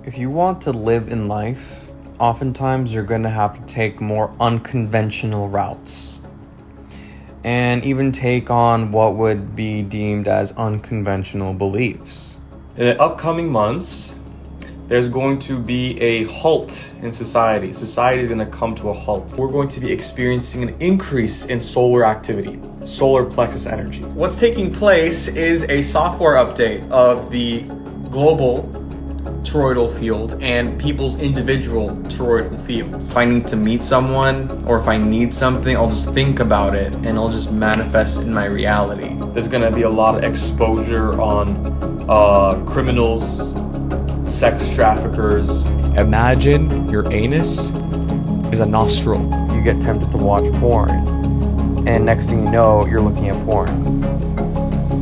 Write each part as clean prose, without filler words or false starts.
If you want to live in life, oftentimes you're going to have to take more unconventional routes and even take on what would be deemed as unconventional beliefs. In the upcoming months, there's going to be a halt in society. Society is going to come to a halt. We're going to be experiencing an increase in solar activity, solar plexus energy. What's taking place is a software update of the global toroidal field and people's individual toroidal fields. If I need to meet someone or if I need something, I'll just think about it and I'll just manifest in my reality. There's going to be a lot of exposure on criminals, sex traffickers. Imagine your anus is a nostril. You get tempted to watch porn, and next thing you know, you're looking at porn.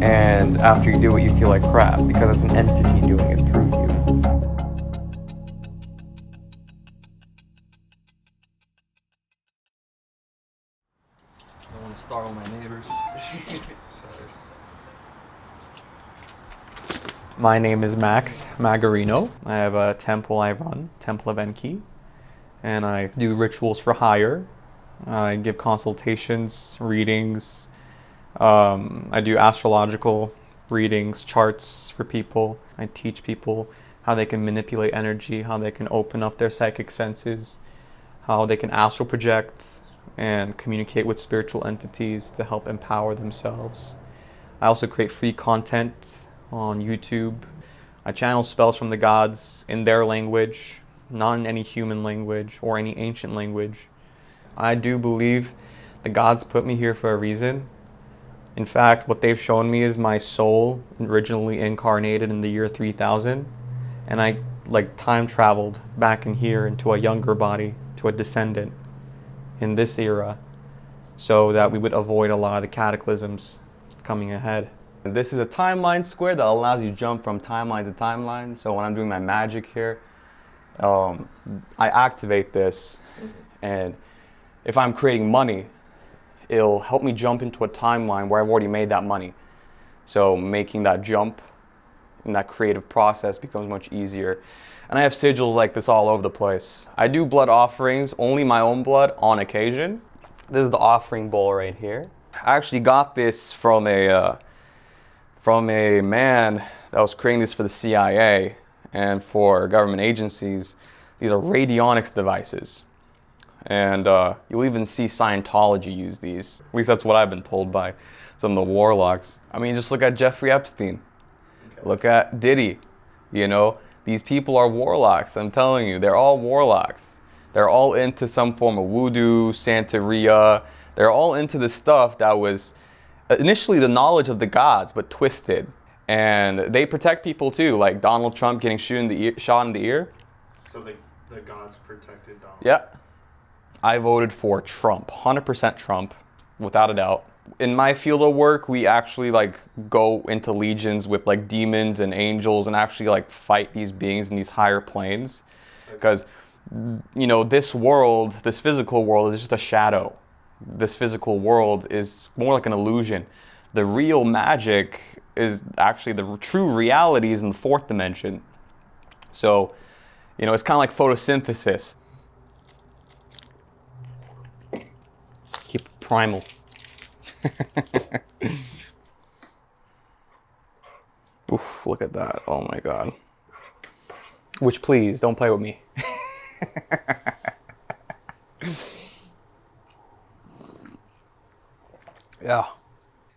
And after you do it, you feel like crap because it's an entity doing it through you. I don't want to startle my neighbors. My name is Max Magarino. I have a temple I run, Temple of Enki, and I do rituals for hire. I give consultations, readings. I do astrological readings, charts for people. I teach people how they can manipulate energy, how they can open up their psychic senses, how they can astral project and communicate with spiritual entities to help empower themselves. I also create free content on YouTube. I channel spells from the gods in their language, not in any human language or any ancient language. I do believe the gods put me here for a reason. In fact, what they've shown me is my soul originally incarnated in the year 3000, and I time traveled back in here into a younger body, to a descendant in this era, so that we would avoid a lot of the cataclysms coming ahead. This is a timeline square that allows you to jump from timeline to timeline. So when I'm doing my magic here, I activate this, and if I'm creating money, it'll help me jump into a timeline where I've already made that money. So making that jump in that creative process becomes much easier. And I have sigils like this all over the place. I do blood offerings, only my own blood on occasion. This is the offering bowl right here. I actually got this from a man that was creating this for the CIA and for government agencies. These are radionics devices. And you'll even see Scientology use these. At least that's what I've been told by some of the warlocks. I mean, just look at Jeffrey Epstein. Okay. Look at Diddy. You know, these people are warlocks. I'm telling you, they're all warlocks. They're all into some form of voodoo, Santeria. They're all into the stuff that was initially the knowledge of the gods, but twisted. And they protect people too, like Donald Trump getting shot in the ear. So the gods protected Donald? Yeah. I voted for Trump, 100% Trump, without a doubt. In my field of work, we actually go into legions with demons and angels and actually fight these beings in these higher planes. Because, this world, this physical world is just a shadow. This physical world is more like an illusion. The real magic is actually the true reality is in the fourth dimension. So, it's kind of like photosynthesis. Keep it primal. Oof, look at that. Oh my God. Which, please, don't play with me. Yeah.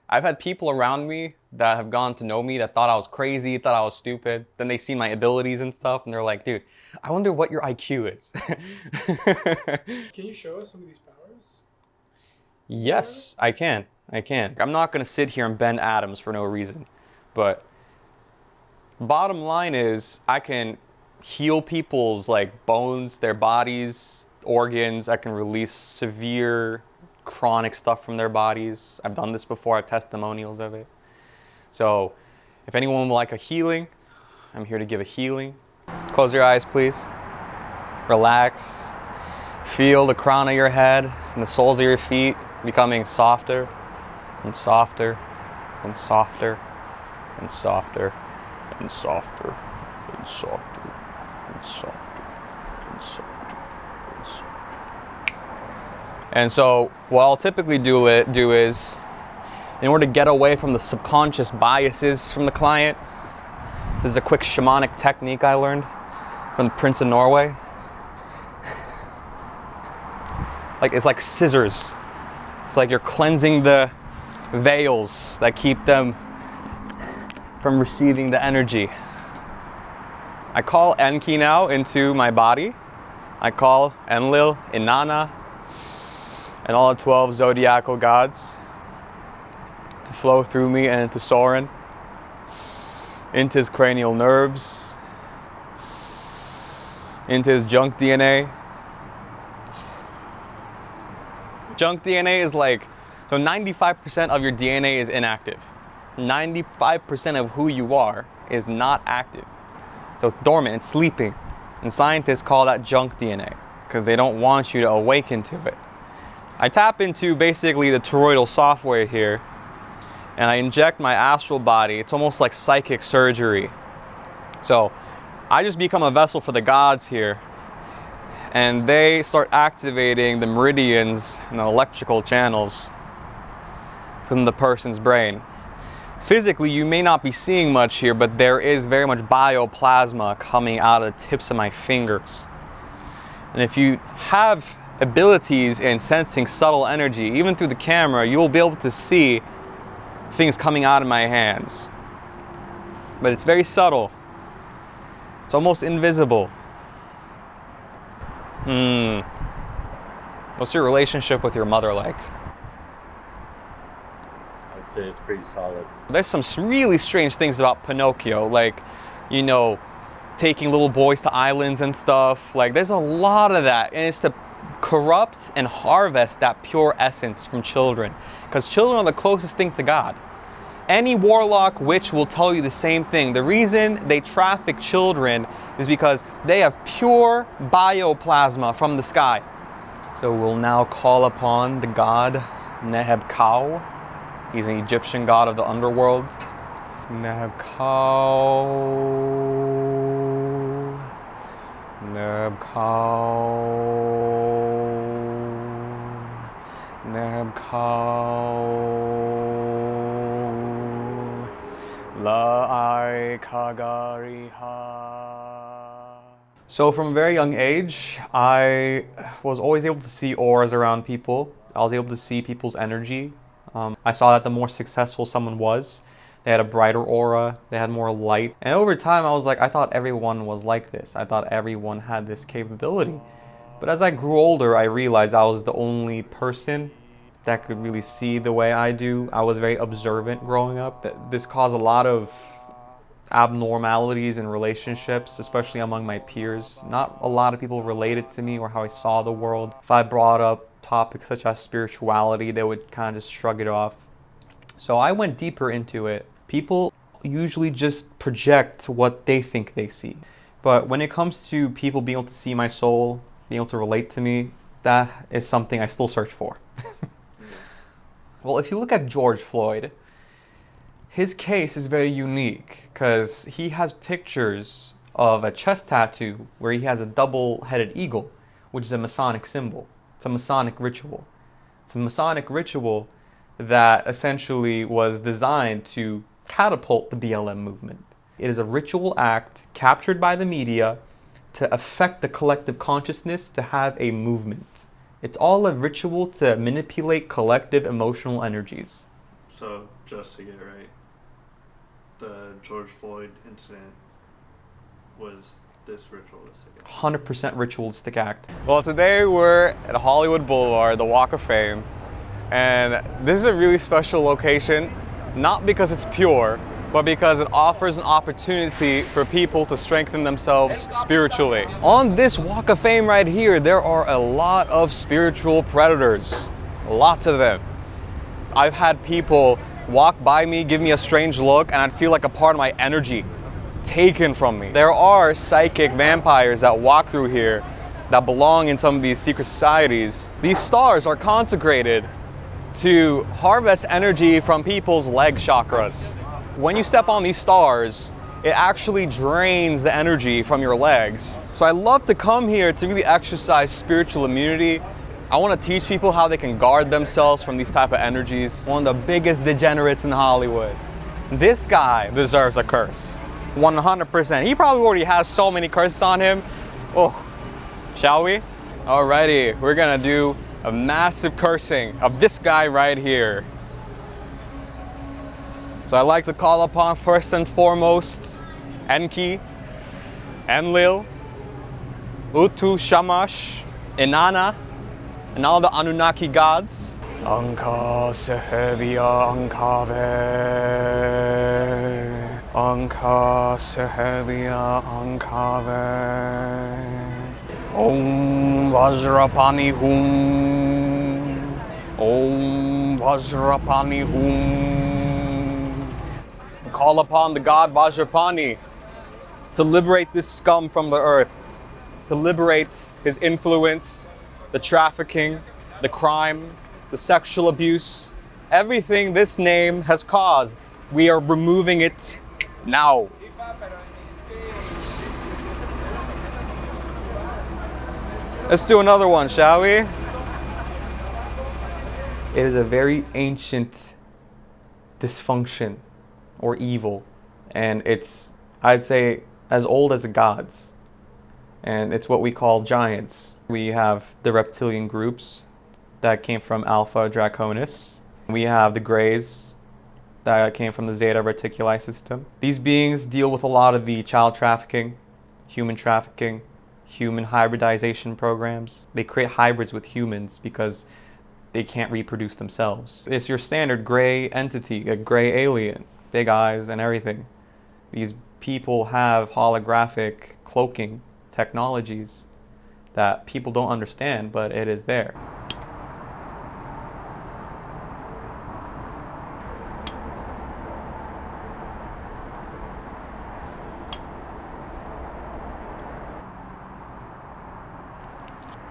I've had people around me that have gone to know me that thought I was crazy, thought I was stupid. Then they see my abilities and stuff, and they're like, dude, I wonder what your IQ is. Can you show us some of these powers? Yes, I can. I'm not going to sit here and bend atoms for no reason. But bottom line is I can heal people's bones, their bodies, organs. I can release severe chronic stuff from their bodies. I've done this before. I have testimonials of it. So if anyone would like a healing, I'm here to give a healing. Close your eyes, please. Relax. Feel the crown of your head and the soles of your feet becoming softer and softer and softer and softer and softer and softer and softer, and softer, and softer. And so what I'll typically do is, in order to get away from the subconscious biases from the client, this is a quick shamanic technique I learned from the Prince of Norway. It's like scissors. It's like you're cleansing the veils that keep them from receiving the energy. I call Enki now into my body. I call Enlil, Inanna, and all the 12 zodiacal gods to flow through me and into Soren, into his cranial nerves, into his junk DNA. Junk DNA is so 95% of your DNA is inactive. 95% of who you are is not active. So it's dormant, it's sleeping. And scientists call that junk DNA because they don't want you to awaken to it. I tap into basically the toroidal software here, and I inject my astral body. It's almost like psychic surgery. So I just become a vessel for the gods here, and they start activating the meridians and the electrical channels from the person's brain. Physically, you may not be seeing much here, but there is very much bioplasma coming out of the tips of my fingers. And if you have abilities in sensing subtle energy, even through the camera, you'll be able to see things coming out of my hands. But it's very subtle. It's almost invisible. What's your relationship with your mother like? I'd say it's pretty solid. There's some really strange things about Pinocchio, taking little boys to islands and stuff. There's a lot of that, and it's to corrupt and harvest that pure essence from children, because children are the closest thing to God. Any warlock witch will tell you the same thing. The reason they traffic children is because they have pure bioplasma from the sky. So we'll now call upon the god Neheb-Kau. He's an Egyptian god of the underworld. Neheb-Kau. Neheb-Kau. Neheb-Kau. La Kagariha. So from a very young age, I was always able to see auras around people. I was able to see people's energy. I saw that the more successful someone was, they had a brighter aura, they had more light. And over time, I thought everyone was like this. I thought everyone had this capability. But as I grew older, I realized I was the only person that could really see the way I do. I was very observant growing up. This caused a lot of abnormalities in relationships, especially among my peers. Not a lot of people related to me or how I saw the world. If I brought up topics such as spirituality, they would kind of just shrug it off. So I went deeper into it. People usually just project what they think they see. But when it comes to people being able to see my soul, being able to relate to me, that is something I still search for. Well, if you look at George Floyd, his case is very unique because he has pictures of a chest tattoo where he has a double-headed eagle, which is a Masonic symbol. It's a Masonic ritual. It's a Masonic ritual that essentially was designed to catapult the BLM movement. It is a ritual act captured by the media to affect the collective consciousness to have a movement. It's all a ritual to manipulate collective emotional energies. So, just to get it right, the George Floyd incident was this ritualistic act? 100% ritualistic act. Well, today we're at Hollywood Boulevard, the Walk of Fame, and this is a really special location, not because it's pure, but because it offers an opportunity for people to strengthen themselves spiritually. On this Walk of Fame right here, there are a lot of spiritual predators, lots of them. I've had people walk by me, give me a strange look, and I'd feel like a part of my energy taken from me. There are psychic vampires that walk through here that belong in some of these secret societies. These stars are consecrated to harvest energy from people's leg chakras. When you step on these stars, it actually drains the energy from your legs. So I love to come here to really exercise spiritual immunity. I want to teach people how they can guard themselves from these type of energies. One of the biggest degenerates in Hollywood. This guy deserves a curse. 100%. He probably already has so many curses on him. Oh, shall we? Alrighty, we're gonna do a massive cursing of this guy right here. So I like to call upon first and foremost Enki, Enlil, Utu, Shamash, Inanna, and all the Anunnaki gods. Anka Sehevia Ankave. Anka Sehevia Ankave. Om Vajrapani Hum. Om Vajrapani Hum. Call upon the god Vajrapani to liberate this scum from the earth, to liberate his influence, the trafficking, the crime, the sexual abuse, everything this name has caused. We are removing it now. Let's do another one, shall we? It is a very ancient dysfunction or evil, and it's, I'd say, as old as the gods, and it's what we call giants. We have the reptilian groups that came from Alpha Draconis. We have the Greys that came from the Zeta Reticuli system. These beings deal with a lot of the child trafficking, human hybridization programs. They create hybrids with humans because they can't reproduce themselves. It's your standard gray entity, a gray alien, big eyes and everything. These people have holographic cloaking technologies that people don't understand, but it is there.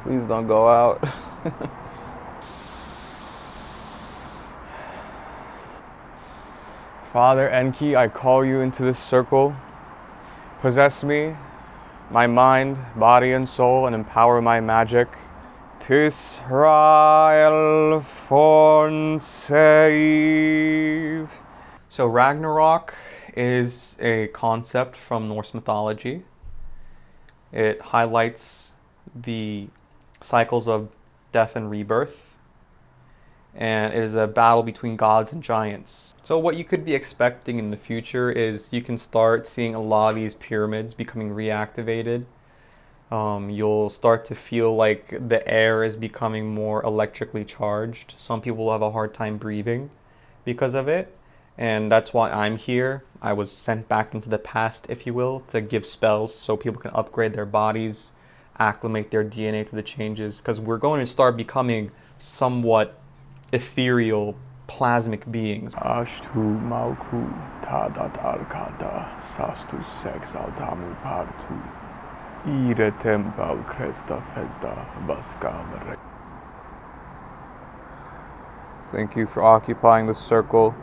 Please don't go out. Father Enki, I call you into this circle. Possess me, my mind, body, and soul, and empower my magic. Tisrael Forn save. So Ragnarok is a concept from Norse mythology. It highlights the cycles of death and rebirth, and it is a battle between gods and giants. So what you could be expecting in the future is you can start seeing a lot of these pyramids becoming reactivated. You'll start to feel like the air is becoming more electrically charged. Some people will have a hard time breathing because of it, and that's why I'm here. I was sent back into the past, if you will, to give spells so people can upgrade their bodies, acclimate their DNA to the changes, because we're going to start becoming somewhat ethereal, plasmic beings. Ashtu malku tadat arkata sastu sex altamu partu ire tempal cresta felta bascal. Thank you for occupying the circle.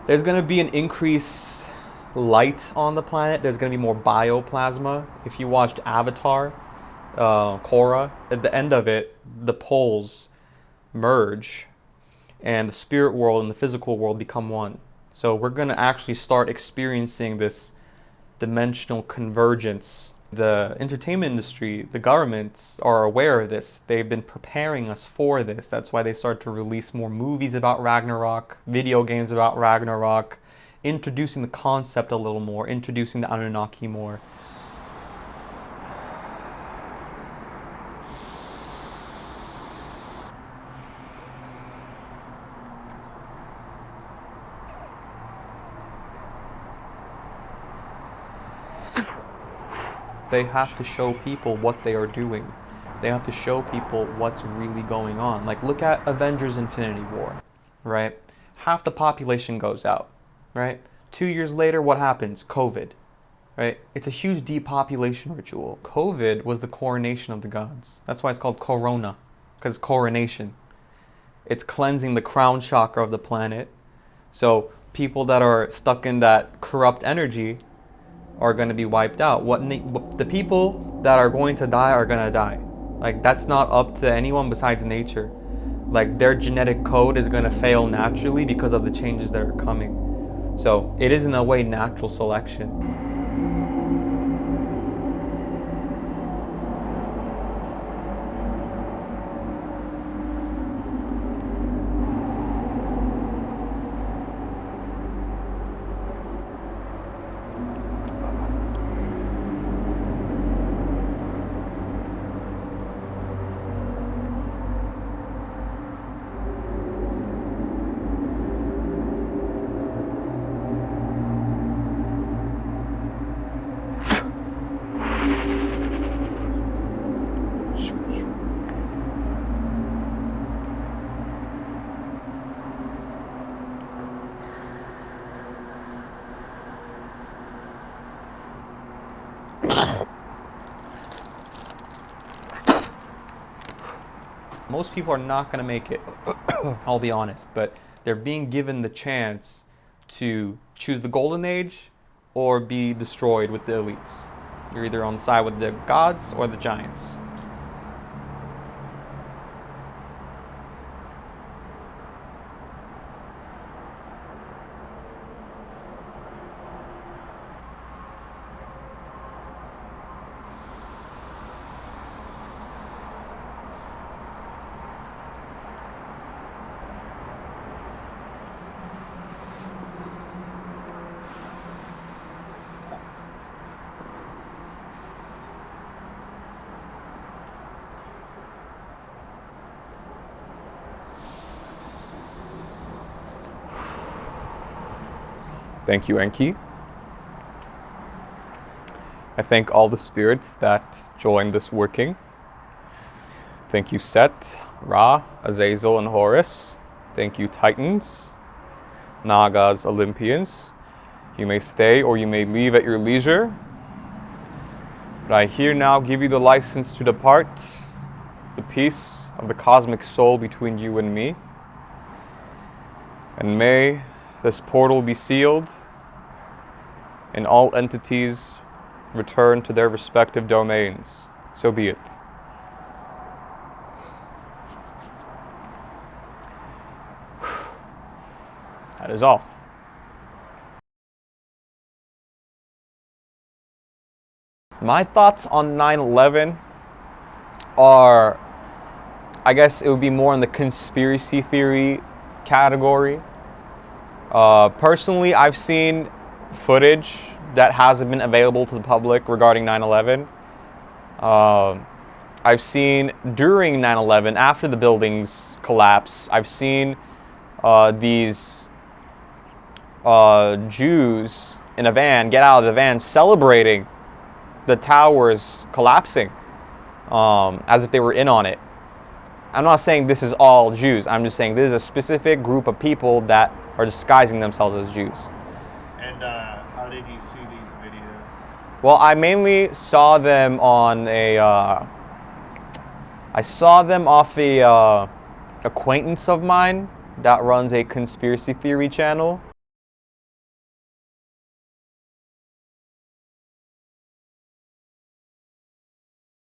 There's going to be an increased light on the planet. There's going to be more bioplasma. If you watched Avatar, Korra, at the end of it, the poles merge and the spirit world and the physical world become one. So we're going to actually start experiencing this dimensional convergence. The entertainment industry, the governments are aware of this. They've been preparing us for this. That's why they start to release more movies about Ragnarok, video games about Ragnarok, introducing the concept a little more, introducing the Anunnaki more. They have to show people what they are doing. They have to show people what's really going on. Like, look at Avengers Infinity War, right? Half the population goes out, right? 2 years later, what happens? COVID, right? It's a huge depopulation ritual. COVID was the coronation of the gods. That's why it's called corona, because it's coronation. It's cleansing the crown chakra of the planet. So people that are stuck in that corrupt energy are going to be wiped out. The people that are going to die are going to die. Like, that's not up to anyone besides nature. Like, their genetic code is going to fail naturally because of the changes that are coming. So it is in a way natural selection. Most people are not going to make it, I'll be honest, but they're being given the chance to choose the golden age or be destroyed with the elites. You're either on the side with the gods or the giants. Thank you, Enki. I thank all the spirits that joined this working. Thank you, Set, Ra, Azazel, and Horus. Thank you, Titans, Nagas, Olympians. You may stay or you may leave at your leisure. But I here now give you the license to depart, the peace of the cosmic soul between you and me. And may this portal be sealed and all entities return to their respective domains. So be it. That is all. My thoughts on 9/11 are, I guess it would be more in the conspiracy theory category. Personally, I've seen footage that hasn't been available to the public regarding 9/11. I've seen during 9/11, after the buildings collapse, I've seen these Jews in a van get out of the van celebrating the towers collapsing, as if they were in on it. I'm not saying this is all Jews. I'm just saying this is a specific group of people that are disguising themselves as Jews. And how did you see these videos? Well, I mainly saw them on I saw them off a acquaintance of mine that runs a conspiracy theory channel.